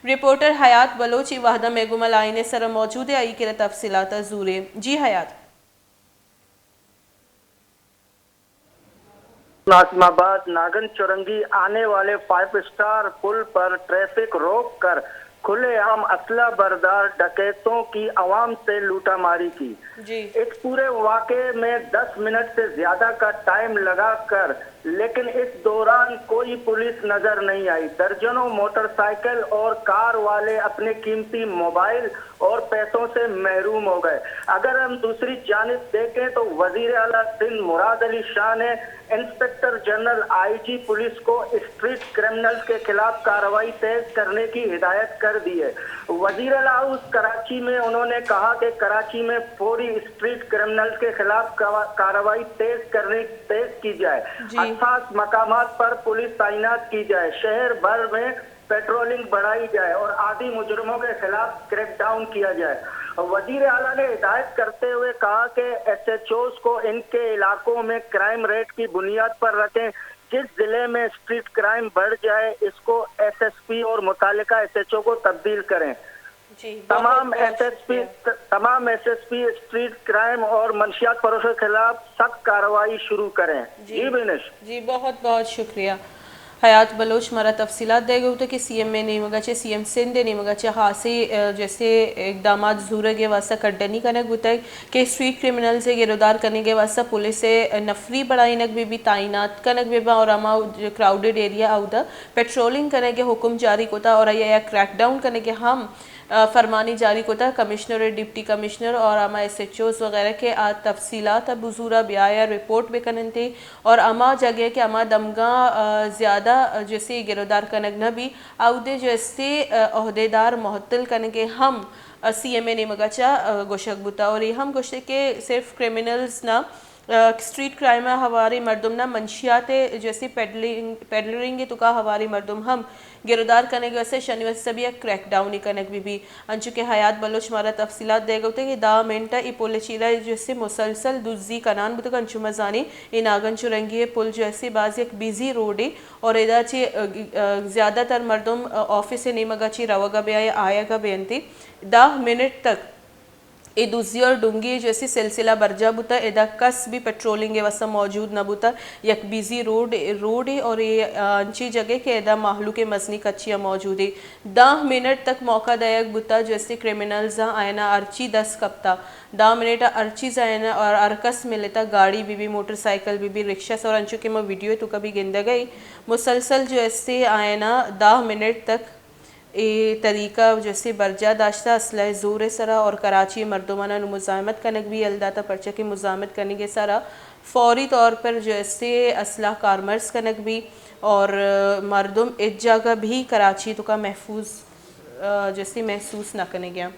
reporter حیات بلوچ وحدہ میگم align سر موجود ہے آئی کے تفصیلات زورے جی حیات ناظم آباد ناگن چورنگی آنے والے 5 اسٹار پل پر ٹریفک روک کر کھلے عام اسلحہ بردار ڈکیتوں کی عوام سے لوٹا ماری کی اس پورے واقعے میں 10 منٹ سے زیادہ کا ٹائم لگا کر لیکن اس دوران کوئی پولیس نظر نہیں آئی درجنوں موٹر سائیکل اور کار والے اپنے قیمتی موبائل اور پیسوں سے محروم ہو گئے اگر ہم دوسری جانب دیکھیں تو وزیر اعلیٰ سندھ مراد علی شاہ نے inspector general I G police کو اسٹریٹ کرمنلز کے خلاف کارروائی تیز کرنے کی ہدایت کر دی ہے وزیر اعلیٰ ہاؤس کراچی میں انہوں نے کہا کہ کراچی میں فوری اسٹریٹ کرمنلز کے خلاف کارروائی تیز کی جائے حساس مقامات پر پولیس تعینات کی جائے شہر بھر میں پیٹرولنگ بڑھائی جائے اور عادی مجرموں کے خلاف کریک ڈاؤن کیا جائے وزیر اعلیٰ نے ہدایت کرتے ہوئے کہا کہ ایس ایچ اوز کو ان کے علاقوں میں کرائم ریٹ کی بنیاد پر رکھیں جس ضلع میں اسٹریٹ کرائم بڑھ جائے اس کو ایس ایس پی اور متعلقہ ایس ایچ او کو تبدیل کریں تمام S S P street crime اور منشیات فروشوں کے خلاف سخت کارروائی شروع کریں جی بینش جی بہت بہت شکریہ حیات بلوچ مرا تفصیلات دے گئے ہوتے کہ سی ایم میں نہیں مگا چھے سی ایم سندھ نہیں مگا چھے خاصی جیسے اقدامات ضرور کے واسطہ کڈنی کنک ہوتا ہے کہ اسٹریٹ کرمنل سے گرفتار کرنے کے واسطہ پولیس سے نفری بڑھائینک بھی تعینات کنک بھی اور اما کراؤڈڈ ایریا آؤدا پیٹرولنگ کرنے کے حکم جاری کوتا اور یا کریک ڈاؤن کرنے کے ہم فرمانی جاری کوتا کمشنر اور ڈپٹی کمشنر اور اما ایس ایچ اوز وغیرہ کے تفصیلات بزورہ بیایا رپورٹ بھی کنن تھے اور اما جگہ کہ اما دمگاہ زیادہ جیسے گرفتار کنگ نہ بھی اودے جیسے عہدیدار معطل کرنے کے ہم سی ایم اے نے مگاچا گوشک بوتا اور یہ ہم گوشتے کہ صرف کرمنلز نہ اسٹریٹ کرائم ہماری مردم نہ منشیات جیسے پیڈلرنگ تو کا ہماری مردم ہم گرفتار کرنے کے واسطے شنیوار سے بھی کریک ڈاؤن کنک بھی انچو کہ حیات بلوچ مارا تفصیلات دے گا ہوتے کہ دا منٹا ای پول چیلا جیسے مسلسل دوزی کنان بتا انچو مزانی ای ناگن چورنگی پول جیسے بعض ایک بیزی روڈ ہے اور ادا چی زیادہ تر مردم آفس سے نیمگا چی روگا بے آیا گا بینتی 10 منٹ تک ای دوزی اور ڈونگی جیسی سلسلہ برجا بوتا ادا کس بھی پیٹرولنگ واسطہ موجود نہ بوتا یک بیزی روڈ ہے اور یہ انچی جگہ کے ادا محلو کے مزنی کچیاں موجود ہے 10 منٹ تک موقع دائک بوتا جیسے کرمنلز آئینا ارچی 10 کپتا 10 منٹ ارچیز آئینا اور ارکس ملتا گاڑی بھی موٹر سائیکل بھی رکشہ اور انچو کہ میں ویڈیو تو کبھی گندہ گئی مسلسل جیسے آئینا 10 منٹ تک یہ طریقہ جیسے برجا داشتہ اسلحہ زور سرا اور کراچی مردمانہ مزاحمت کنک بھی الداتا پرچہ کی مزاحمت کرنے کے سارا فوری طور پر جیسے اسلحہ کارمرز کنک بھی اور مردم اس جگہ بھی کراچی تو کا محفوظ جیسے محسوس نہ کرنے گیا